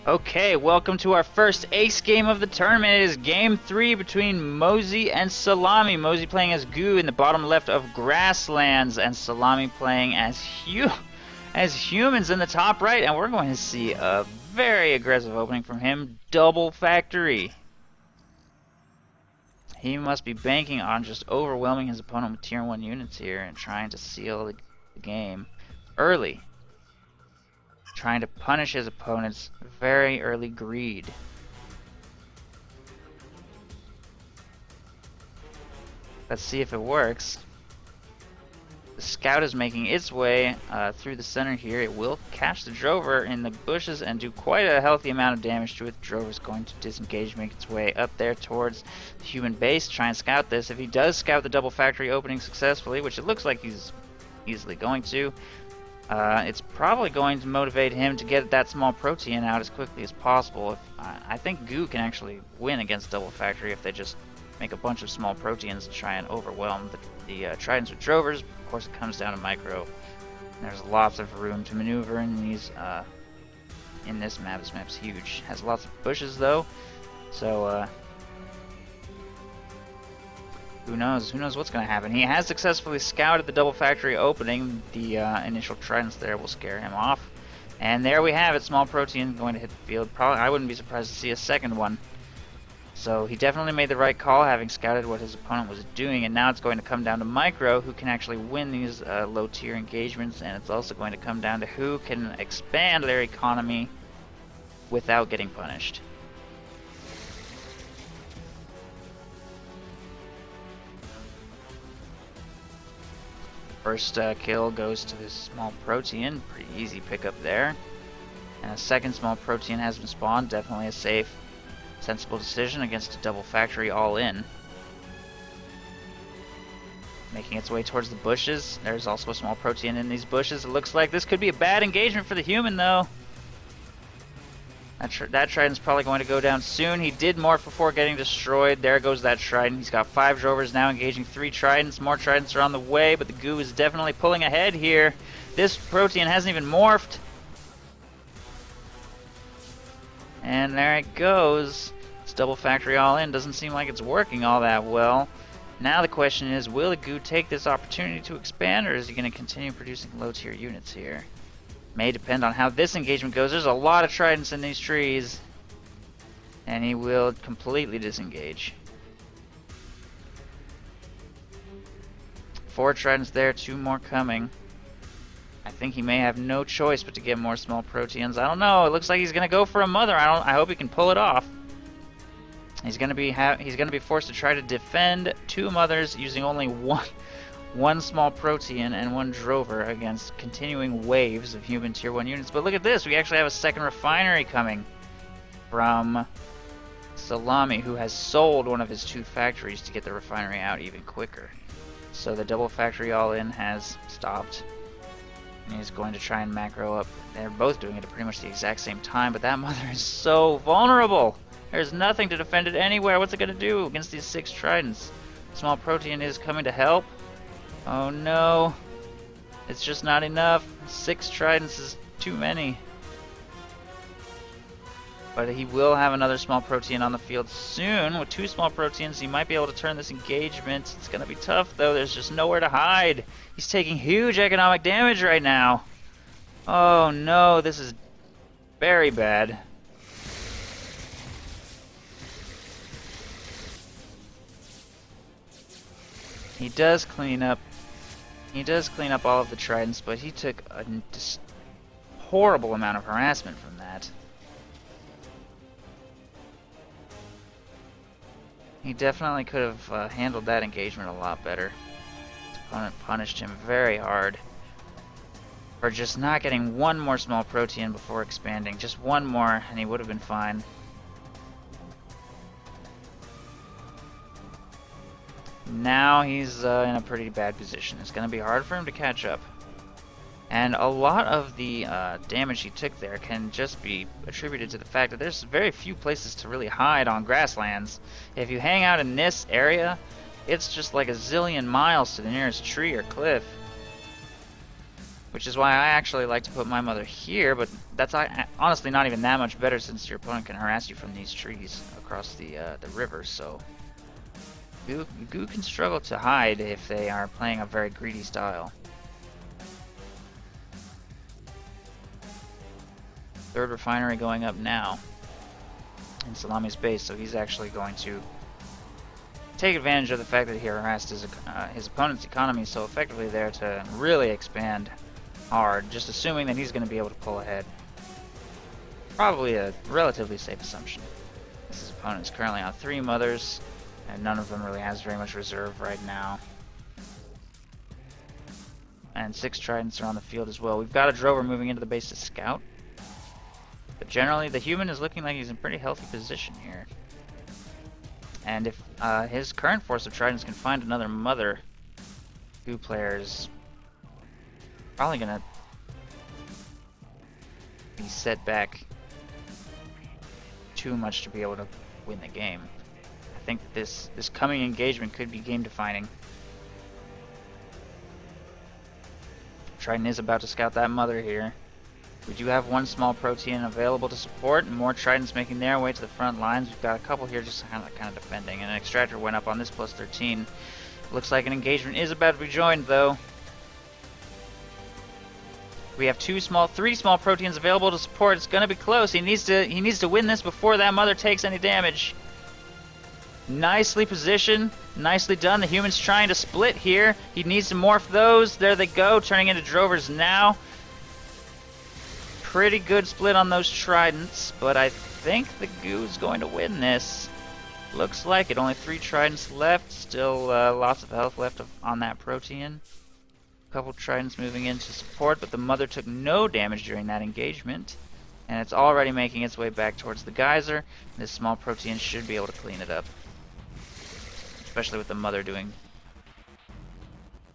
Okay, welcome to our first ace game of the tournament. It is game 3 between Mozsi and Szalami. Mozsi playing as Goo in the bottom left of Grasslands, and Szalami playing as humans in the top right. And we're going to see a very aggressive opening from him. Double factory. He must be banking on just overwhelming his opponent with tier 1 units here and trying to seal the game early. Trying to punish his opponent's very early greed. Let's see if it works. The scout is making its way through the center here. It will catch the drover in the bushes and do quite a healthy amount of damage to it. The drover is going to disengage, make its way up there towards the human base, try and scout this. If he does scout the double factory opening successfully, which it looks like he's easily going to, it's probably going to motivate him to get that small protein out as quickly as possible. I think Goo can actually win against Double Factory if they just make a bunch of small proteins to try and overwhelm the tridents with drovers. Of course, it comes down to micro. There's lots of room to maneuver in these in this map. This map's huge. Has lots of bushes though, so who knows? Who knows what's going to happen? He has successfully scouted the double factory opening. The initial tridents there will scare him off. And there we have it. Small protein going to hit the field. Probably, I wouldn't be surprised to see a second one. So he definitely made the right call, having scouted what his opponent was doing. And now it's going to come down to micro, who can actually win these low tier engagements. And it's also going to come down to who can expand their economy without getting punished. First kill goes to this small protein. Pretty easy pickup there. And a second small protein has been spawned. Definitely a safe, sensible decision against a double factory all in. Making its way towards the bushes. There's also a small protein in these bushes. It looks like this could be a bad engagement for the human though. That trident's probably going to go down soon. He did morph before getting destroyed. There goes that trident. He's got 5 drovers now engaging 3 tridents. More tridents are on the way, but the Goo is definitely pulling ahead here. This protein hasn't even morphed. And there it goes. It's double factory all in. Doesn't seem like it's working all that well. Now the question is, will the Goo take this opportunity to expand, or is he going to continue producing low tier units here? May depend on how this engagement goes. There's a lot of tridents in these trees. And he will completely disengage. 4 tridents there, 2 more coming. I think he may have no choice but to get more small proteins. I don't know. It looks like he's going to go for a mother. I hope he can pull it off. He's going to be forced to try to defend 2 mothers using only one small protein and 1 drover against continuing waves of human tier 1 units. But look at this, we actually have a second refinery coming from Szalami, who has sold one of his 2 factories to get the refinery out even quicker. So the double factory all in has stopped. And he's going to try and macro up. They're both doing it at pretty much the exact same time, but that mother is so vulnerable. There's nothing to defend it anywhere. What's it going to do against these 6 tridents? Small protein is coming to help. Oh no, it's just not enough. 6 tridents is too many. But he will have another small protein on the field soon. With 2 small proteins, he might be able to turn this engagement. It's going to be tough though, there's just nowhere to hide. He's taking huge economic damage right now. Oh no, this is very bad. He does clean up all of the tridents, but he took a horrible amount of harassment from that. He definitely could have handled that engagement a lot better. His opponent punished him very hard for just not getting 1 more small protein before expanding. Just 1 more and he would have been fine. Now he's in a pretty bad position. It's going to be hard for him to catch up. And a lot of the damage he took there can just be attributed to the fact that there's very few places to really hide on Grasslands. If you hang out in this area, it's just like a zillion miles to the nearest tree or cliff. Which is why I actually like to put my mother here, but that's honestly not even that much better since your opponent can harass you from these trees across the river, so... Goo can struggle to hide if they are playing a very greedy style. Third refinery going up now in Salami's base, so he's actually going to take advantage of the fact that he harassed his opponent's economy so effectively there to really expand hard, just assuming that he's going to be able to pull ahead. Probably a relatively safe assumption. His opponent is currently on 3 mothers, and none of them really has very much reserve right now. And 6 tridents are on the field as well. We've got a drover moving into the base to scout. But generally, the human is looking like he's in pretty healthy position here. And if his current force of tridents can find another mother, Goo player is probably gonna be set back too much to be able to win the game. I think this coming engagement could be game defining. Trident is about to scout that mother here. We do have 1 small protean available to support, and more tridents making their way to the front lines. We've got a couple here just kind of defending, and an extractor went up on this plus 13. Looks like an engagement is about to be joined, though. We have 3 small proteans available to support. It's gonna be close. He needs to win this before that mother takes any damage. Nicely positioned, nicely done. The human's trying to split here. He needs to morph those. There they go, turning into drovers now. Pretty good split on those tridents, but I think the Goo's going to win this. Looks like it. Only 3 tridents left. Still lots of health left on that protean. Couple tridents moving in to support, but the mother took no damage during that engagement, and it's already making its way back towards the geyser. This small protean should be able to clean it up, especially with the mother doing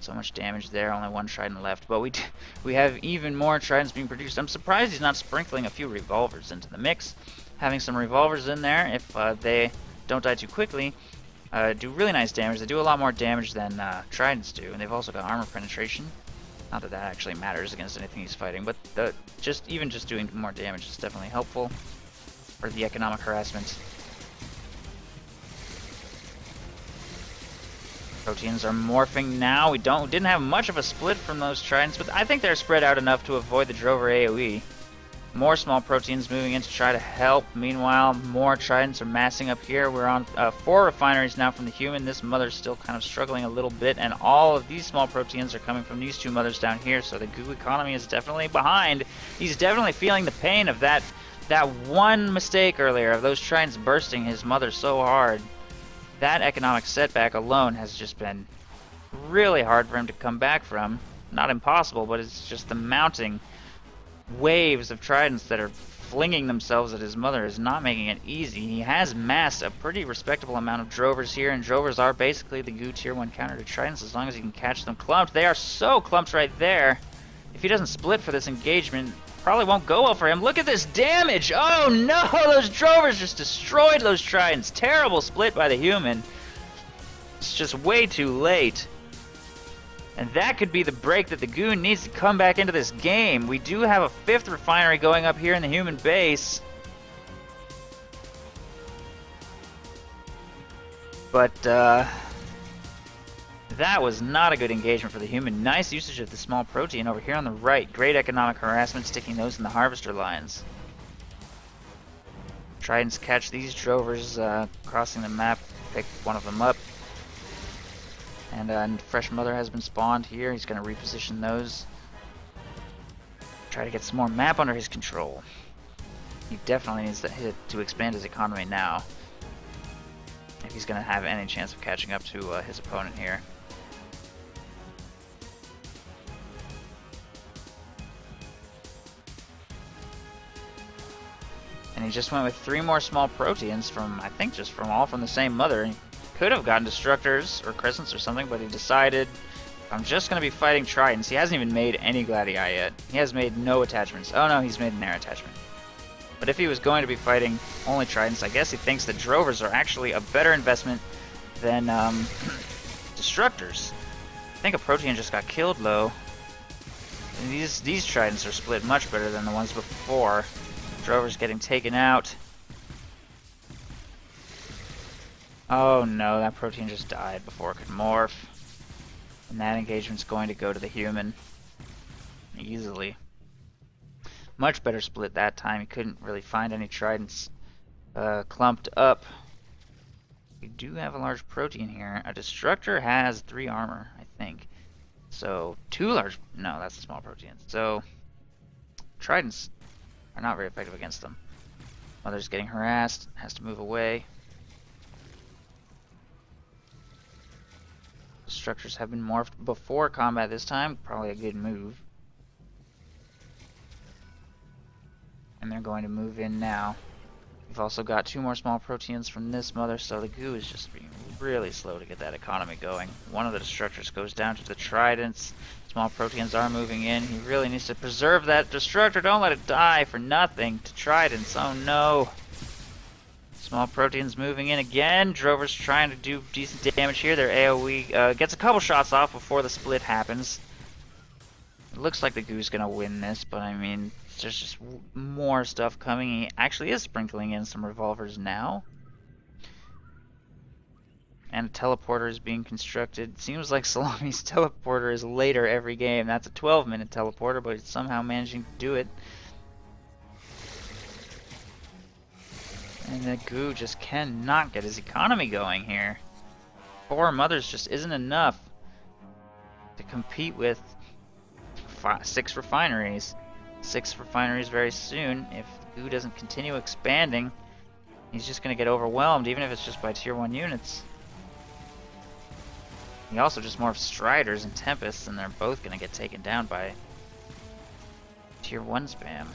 so much damage there. Only 1 trident left, but we have even more tridents being produced. I'm surprised he's not sprinkling a few revolvers into the mix. Having some revolvers in there, if they don't die too quickly, do really nice damage. They do a lot more damage than tridents do, and they've also got armor penetration. Not that that actually matters against anything he's fighting, but even just doing more damage is definitely helpful for the economic harassment. Proteans are morphing now. We didn't have much of a split from those tridents, but I think they're spread out enough to avoid the drover AoE. More small proteans moving in to try to help. Meanwhile, more tridents are massing up here. We're on 4 refineries now from the human. This mother's still kind of struggling a little bit, and all of these small proteans are coming from these 2 mothers down here, so the Goo economy is definitely behind. He's definitely feeling the pain of that one mistake earlier, of those tridents bursting his mother so hard. That economic setback alone has just been really hard for him to come back from. Not impossible, but it's just the mounting waves of tridents that are flinging themselves at his mother is not making it easy. He has massed a pretty respectable amount of drovers here, and drovers are basically the Goo tier 1 counter to tridents as long as he can catch them clumped. They are so clumped right there. If he doesn't split for this engagement, probably won't go well for him. Look at this damage! Oh no! Those drovers just destroyed those tridents. Terrible split by the human. It's just way too late. And that could be the break that the Goo needs to come back into this game. We do have a 5th refinery going up here in the human base. But, that was not a good engagement for the human. Nice usage of the small protean over here on the right. Great economic harassment, sticking those in the harvester lines. Tridents catch these drovers crossing the map, pick one of them up. And fresh mother has been spawned here. He's going to reposition those. Try to get some more map under his control. He definitely needs to expand his economy now, if he's going to have any chance of catching up to his opponent here. And he just went with 3 more small proteans from, I think, all from the same mother. He could have gotten destructors or crescents or something, but he decided, I'm just going to be fighting tridents. He hasn't even made any gladii yet. He has made no attachments. Oh no, he's made an air attachment. But if he was going to be fighting only tridents, I guess he thinks that drovers are actually a better investment than destructors. I think a protean just got killed, though. And these tridents are split much better than the ones before. Drover's getting taken out. Oh no, that protein just died before it could morph. And that engagement's going to go to the human. Easily. Much better split that time. He couldn't really find any tridents clumped up. We do have a large protein here. A destructor has 3 armor, I think. So 2 large... No, that's a small protein. So tridents are not very effective against them. Mother's getting harassed. Has to move away. Destructors have been morphed before combat this time. Probably a good move. And they're going to move in now. We've also got 2 more small proteins from this mother, so the goo is just being really slow to get that economy going. One of the destructors goes down to the tridents. Small proteins are moving in. He really needs to preserve that destructor. Don't let it die for nothing to tridents. Oh no. Small proteins moving in again. Drover's trying to do decent damage here. Their AoE gets a couple shots off before the split happens. It looks like the goo's gonna win this, but I mean, there's just more stuff coming. He actually is sprinkling in some revolvers now. And a teleporter is being constructed. Seems like Salami's teleporter is later every game. That's a 12-minute teleporter, but he's somehow managing to do it. And the goo just cannot get his economy going here. 4 mothers just isn't enough to compete with 6 refineries. 6 refineries very soon. If the goo doesn't continue expanding, he's just going to get overwhelmed, even if it's just by tier 1 units. He also just morphs Striders and Tempests, and they're both going to get taken down by tier 1 spam.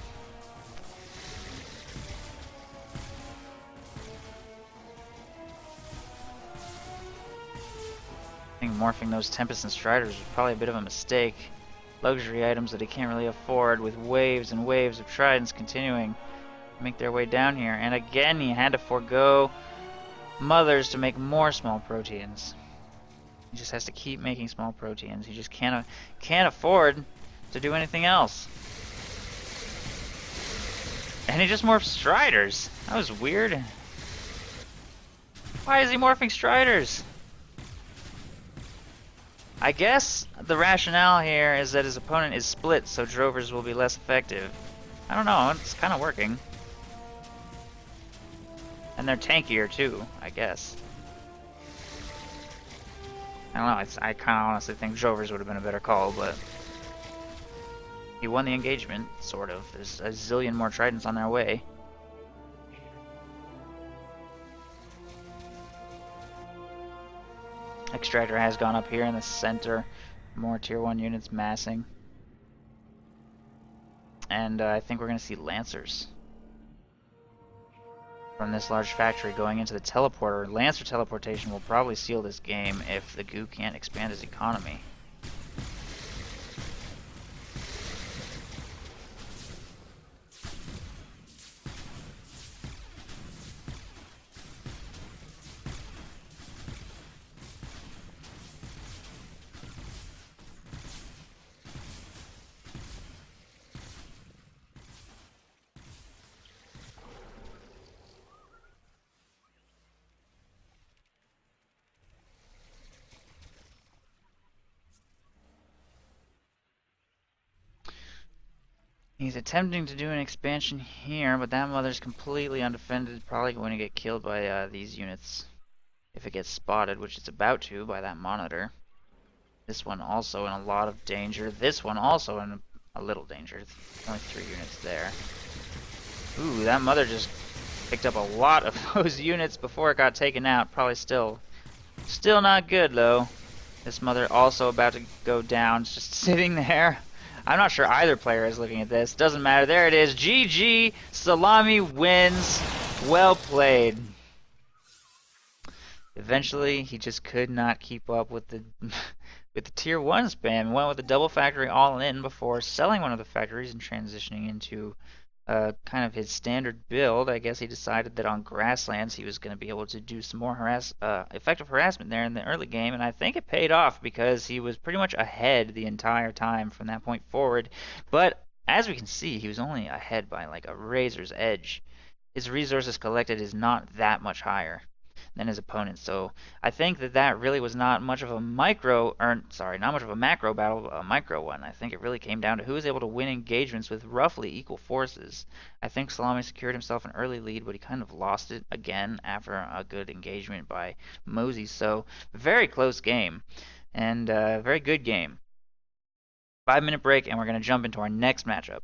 I think morphing those Tempests and Striders was probably a bit of a mistake. Luxury items that he can't really afford, with waves and waves of tridents continuing to make their way down here. And again, he had to forego mothers to make more small proteins. He just has to keep making small proteins. He just can't afford to do anything else. And he just morphed Striders. That was weird. Why is he morphing Striders? I guess the rationale here is that his opponent is split, so Drovers will be less effective. I don't know, it's kind of working. And they're tankier too, I guess. I don't know, I kind of honestly think Drovers would have been a better call, but... He won the engagement, sort of. There's a zillion more tridents on their way. Extractor has gone up here in the center. More tier 1 units massing. And I think we're going to see Lancers from this large factory going into the teleporter. Lancer teleportation will probably seal this game if the goo can't expand his economy. He's attempting to do an expansion here, but that mother's completely undefended. Probably going to get killed by these units if it gets spotted, which it's about to by that monitor. This one also in a lot of danger. This one also in a little danger. Only 3 units there. Ooh, that mother just picked up a lot of those units before it got taken out. Probably still not good though. This mother also about to go down. It's just sitting there. I'm not sure either player is looking at this. Doesn't matter. There it is. GG. Salami wins. Well played. Eventually, he just could not keep up with the tier 1 spam. Went with the double factory all in before selling one of the factories and transitioning into kind of his standard build. I guess he decided that on Grasslands he was going to be able to do some more effective harassment there in the early game, and I think it paid off because he was pretty much ahead the entire time from that point forward. But as we can see, he was only ahead by like a razor's edge. His resources collected is not that much higher than his opponent. So I think that that really was not much of a not much of a macro battle, but a micro one. I think it really came down to who was able to win engagements with roughly equal forces. I think Salami secured himself an early lead, but he kind of lost it again after a good engagement by Mozsi. So very close game and very good game. 5-minute break, and we're going to jump into our next matchup.